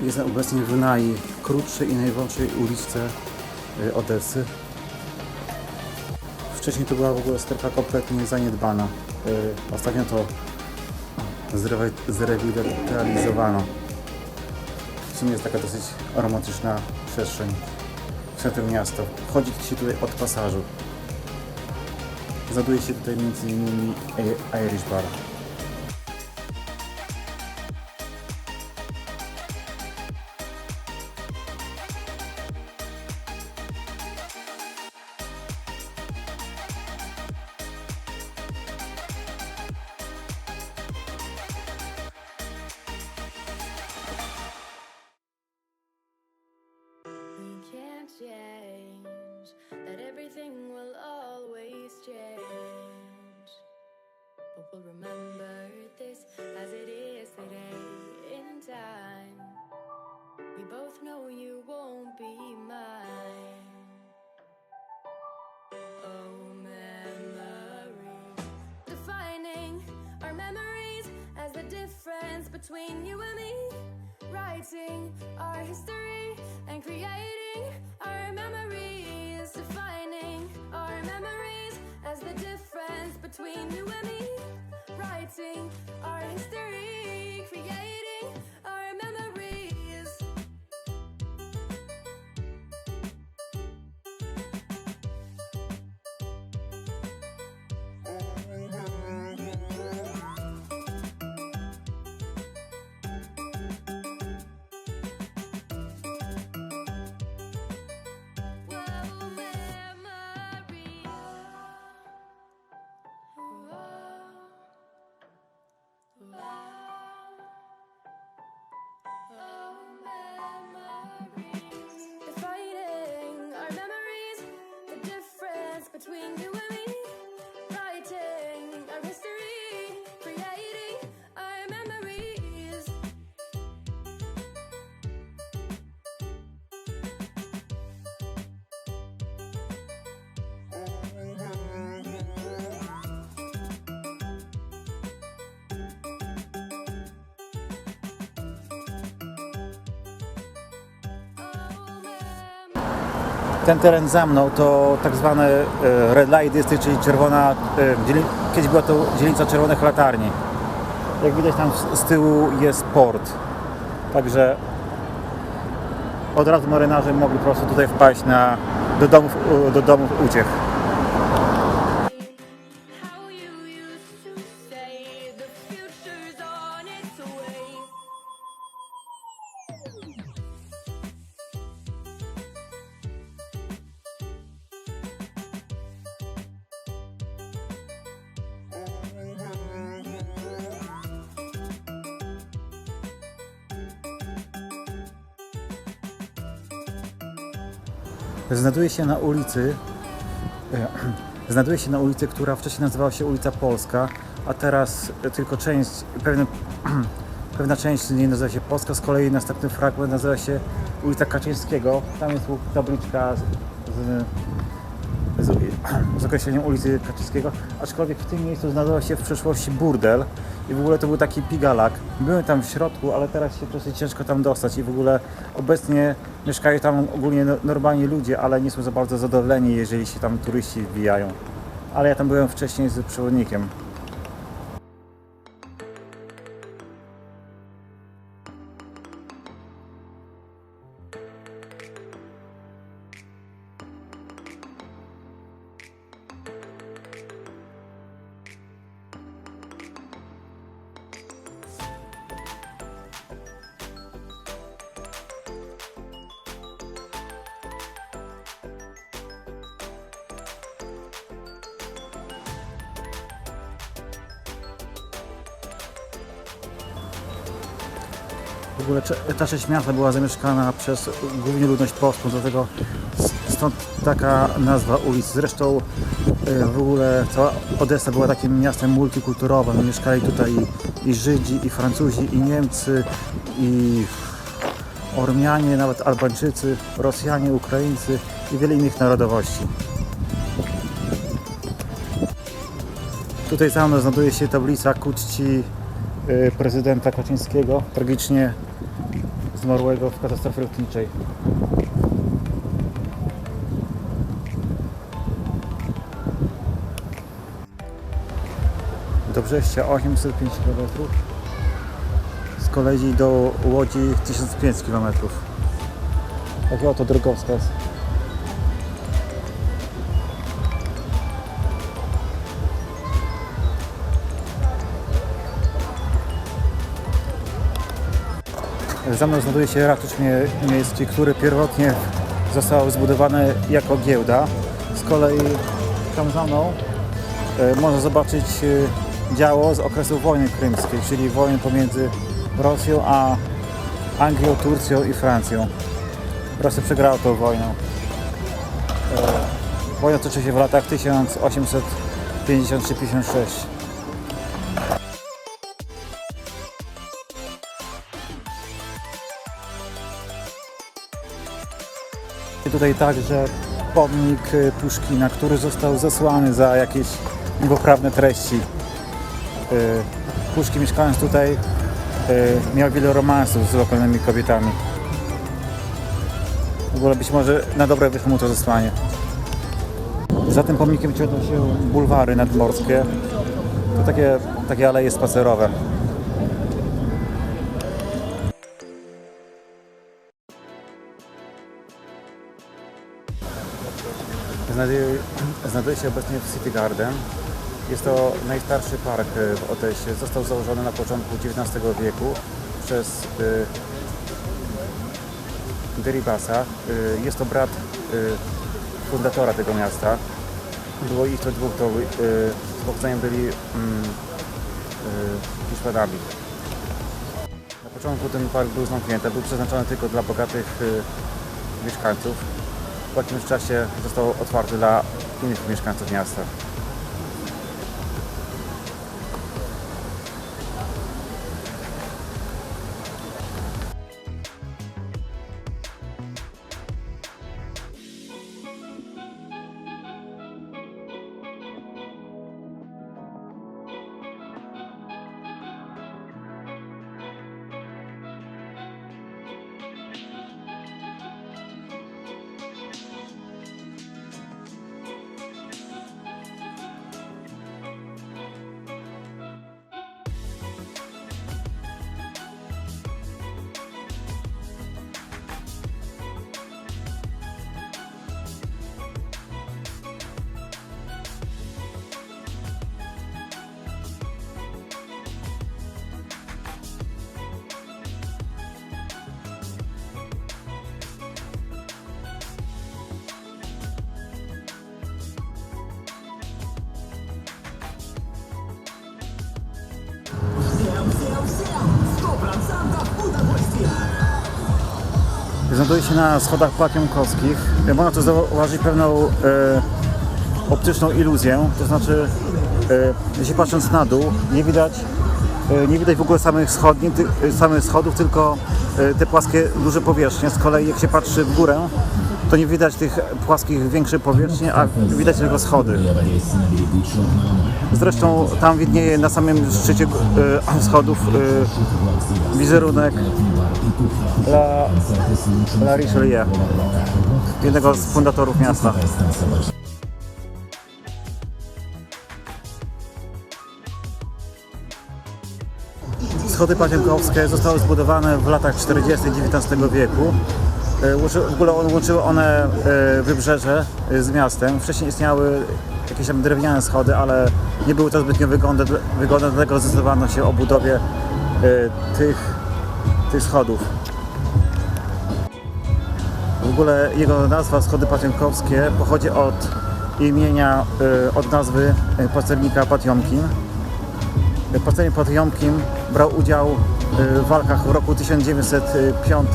Jestem obecnie w najkrótszej i najwąższej uliczce Odessy. Wcześniej to była w ogóle strefa kompletnie zaniedbana. Ostatnio to zrewitalizowano. W sumie jest taka dosyć aromatyczna przestrzeń w centrum miasta. Chodzi się tutaj od pasażu. Znajduje się tutaj m.in. Irish Bar. Change, that everything will always change, but we'll remember this as it is today in time. We both know you won't be mine. Oh, memories, defining our memories as the difference between you and me, writing our history and creating our memories, defining our memories as the difference between you and me, writing our history, creating our memories. Between you and me, writing our history, creating our memories. Ten teren za mną to tak zwane red light district, czyli czerwona, kiedyś była to dzielnica czerwonych latarni. Jak widać, tam z tyłu jest port. Także od razu marynarze mogli po prostu tutaj wpaść do domów uciech. How you used to say the future's on its way. Znajduje się na ulicy, która wcześniej nazywała się ulica Polska, a teraz tylko pewna część z niej nazywa się Polska, z kolei następny fragment nazywa się ulica Kaczyńskiego. Tam jest tabliczka z określeniem ulicy Kaczyńskiego, aczkolwiek w tym miejscu znajdował się w przeszłości burdel i w ogóle to był taki pigalak. Byłem tam w środku, ale teraz się dosyć ciężko tam dostać i w ogóle obecnie mieszkają tam ogólnie normalni ludzie, ale nie są za bardzo zadowoleni, jeżeli się tam turyści wbijają. Ale ja tam byłem wcześniej z przewodnikiem. W ogóle ta część miasta była zamieszkana przez głównie ludność polską, dlatego stąd taka nazwa ulic. Zresztą w ogóle cała Odessa była takim miastem multikulturowym. Mieszkali tutaj i Żydzi, i Francuzi, i Niemcy, i Ormianie, nawet Albańczycy, Rosjanie, Ukraińcy i wiele innych narodowości. Tutaj za mną znajduje się tablica ku czci prezydenta Kaczyńskiego. Tragicznie zmarłego w katastrofie lotniczej. Do Brześcia 805 km, z kolei do Łodzi 1005 km. Taki oto drogowskaz. Za mną znajduje się ratusz miejski, który pierwotnie został zbudowany jako giełda. Z kolei tam za mną można zobaczyć działo z okresu wojny krymskiej, czyli wojny pomiędzy Rosją a Anglią, Turcją i Francją. Rosja przegrała tą wojnę. Wojna toczy się w latach 1853-56. Tutaj także pomnik Puszkina, który został zesłany za jakieś niepoprawne treści. Puszkin, mieszkając tutaj, miał wiele romansów z lokalnymi kobietami. W ogóle być może na dobre wyszło mu to zesłanie. Za tym pomnikiem ciągną się bulwary nadmorskie. To takie aleje spacerowe. Znajduje się obecnie w City Garden. Jest to najstarszy park w Odessie. Został założony na początku XIX wieku przez Deribasa. Jest to brat fundatora tego miasta. Było ich to dwóch, to z pochodzeniem byli Hiszpanami. Na początku ten park był zamknięty, był przeznaczony tylko dla bogatych mieszkańców. W jakimś czasie został otwarty dla innych mieszkańców miasta. Znajduje się na schodach Patiomkowskich. Można tu zauważyć pewną optyczną iluzję, to znaczy jeśli patrząc na dół, nie widać w ogóle samych schodów, tylko te płaskie duże powierzchnie. Z kolei jak się patrzy w górę, to nie widać tych płaskich większych powierzchni, a widać tylko schody. Zresztą tam widnieje na samym szczycie schodów wizerunek La Richelieu, jednego z fundatorów miasta. Schody Patiomkowskie zostały zbudowane w latach 40. XIX wieku. W ogóle łączyły one wybrzeże z miastem. Wcześniej istniały jakieś tam drewniane schody, ale nie były to zbytnio wygodne, dlatego zdecydowano się o budowie tych schodów. W ogóle jego nazwa Schody Patiomkowskie pochodzi od nazwy pasternika Patiomkin. Pasternik Patiomkin brał udział w walkach w roku 1905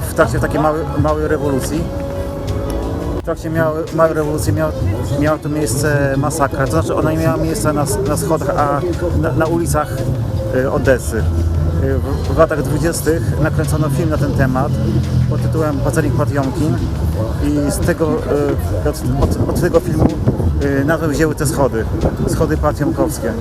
w trakcie takiej małej rewolucji. W trakcie małej rewolucji miała tu miejsce masakra, to znaczy ona nie miała miejsca na schodach, a na ulicach Odessy. W latach 20. nakręcono film na ten temat pod tytułem Pasternik Patiomkin i od tego filmu nazwę wzięły te schody Patiomkowskie.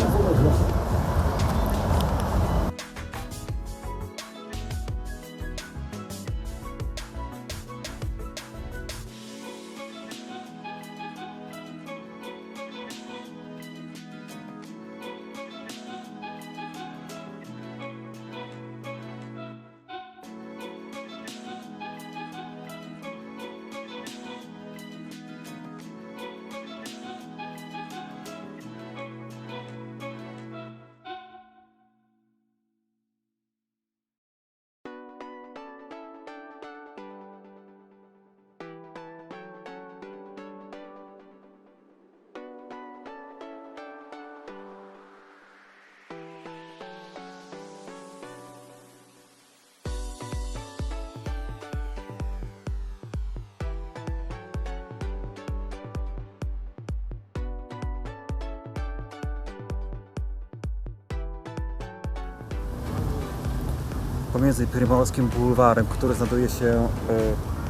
pomiędzy Primorskim Bulwarem, który znajduje się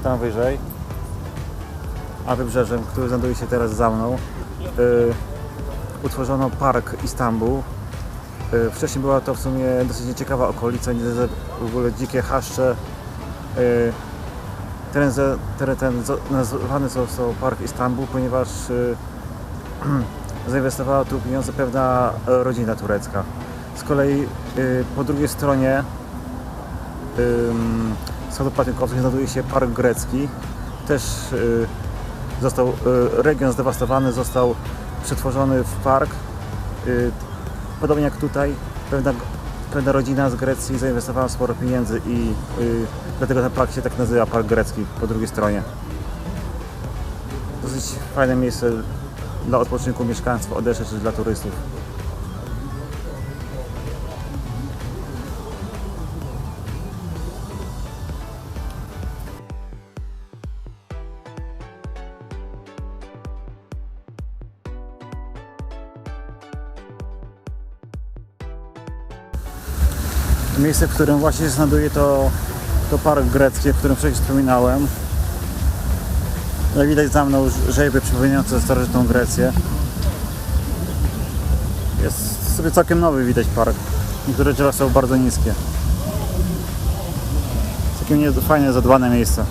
tam wyżej, a wybrzeżem, który znajduje się teraz za mną, utworzono Park Istanbul. Wcześniej była to w sumie dosyć nieciekawa okolica, w ogóle dzikie chaszcze. Teren ten nazwany został Park Istanbul, ponieważ zainwestowała tu pieniądze pewna rodzina turecka. Z kolei po drugiej stronie Sadu Patynkowskich znajduje się Park Grecki. Też został region zdewastowany, został przetworzony w park. Podobnie jak tutaj, pewna rodzina z Grecji zainwestowała sporo pieniędzy i dlatego ten park się tak nazywa, Park Grecki po drugiej stronie. Dosyć fajne miejsce dla odpoczynku mieszkańców Odeszy czy dla turystów. Miejsce, w którym właśnie się znajduje to park grecki, o którym wcześniej wspominałem. Jak widać za mną rzeźby przypominające starożytną Grecję. Jest sobie całkiem nowy, widać park. Niektóre drzewa są bardzo niskie. Takie fajnie zadbane miejsce.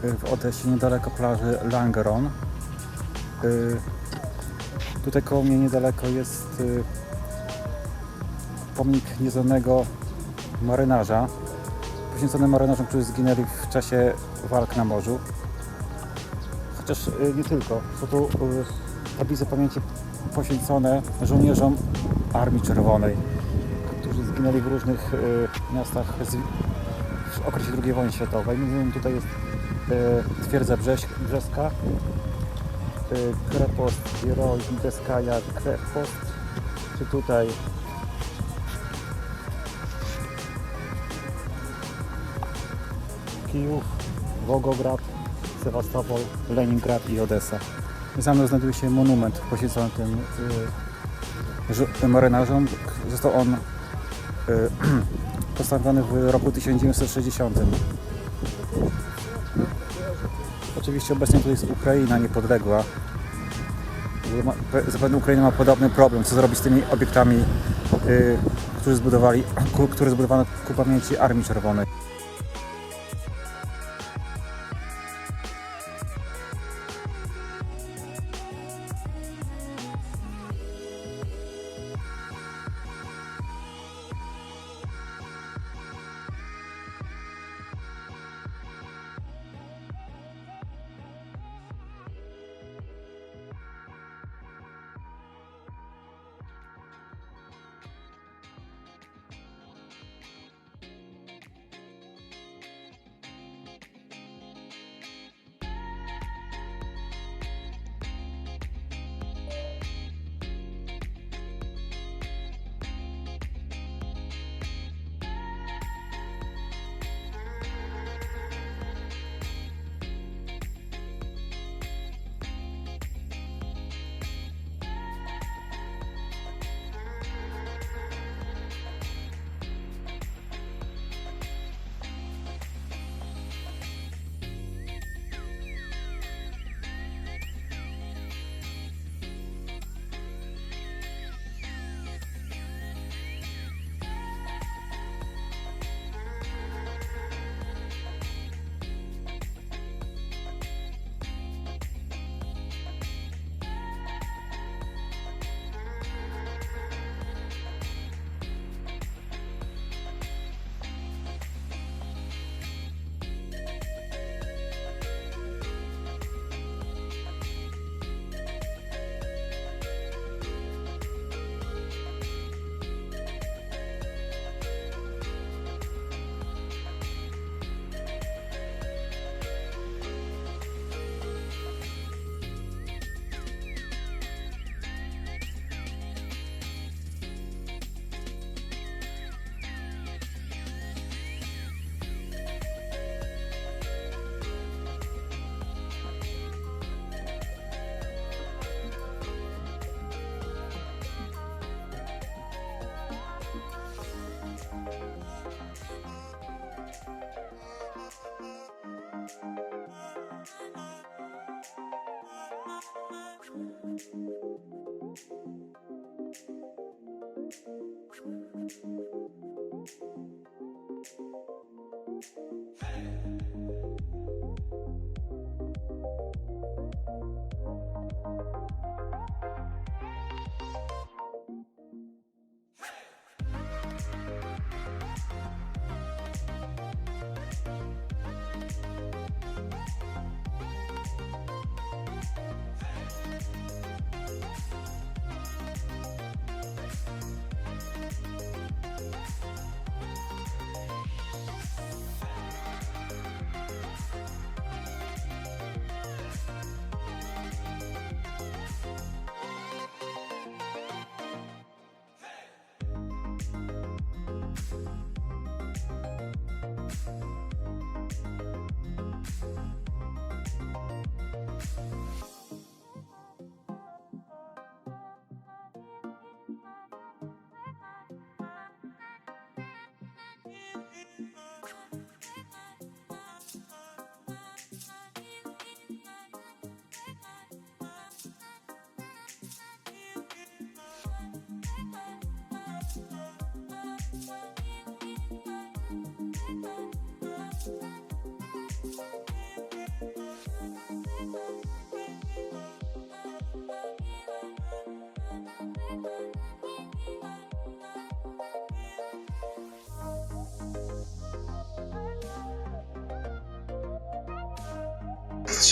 w Odessie, niedaleko plaży Langeron. Tutaj koło mnie niedaleko jest pomnik nieznanego marynarza, poświęcony marynarzom, którzy zginęli w czasie walk na morzu. Chociaż nie tylko. Są tu tablice pamięci poświęcone żołnierzom Armii Czerwonej, którzy zginęli w różnych miastach w okresie II wojny światowej. Między innymi tutaj jest twierdza brzeska, Krepost Wierojdebskaja Krepost, czy tutaj Kijów, Włogograd, Sewastopol, Leningrad i Odessa. Za mną znajduje się monument poświęcony tym marynarzom. Został on postawiony w roku 1960. Oczywiście obecnie to jest Ukraina niepodległa. Zapewne Ukraina ma podobny problem, co zrobić z tymi obiektami, które zbudowano ku pamięci Armii Czerwonej.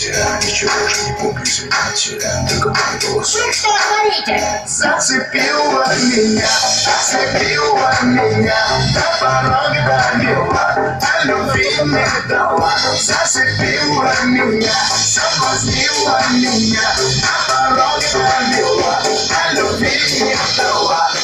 я ничего же не помню, извините, только мой голос. Вы что творите? Зацепила меня, до порога довела, а любви не дала. Зацепила меня, соблазнила меня, до порога довела, а любви не дала.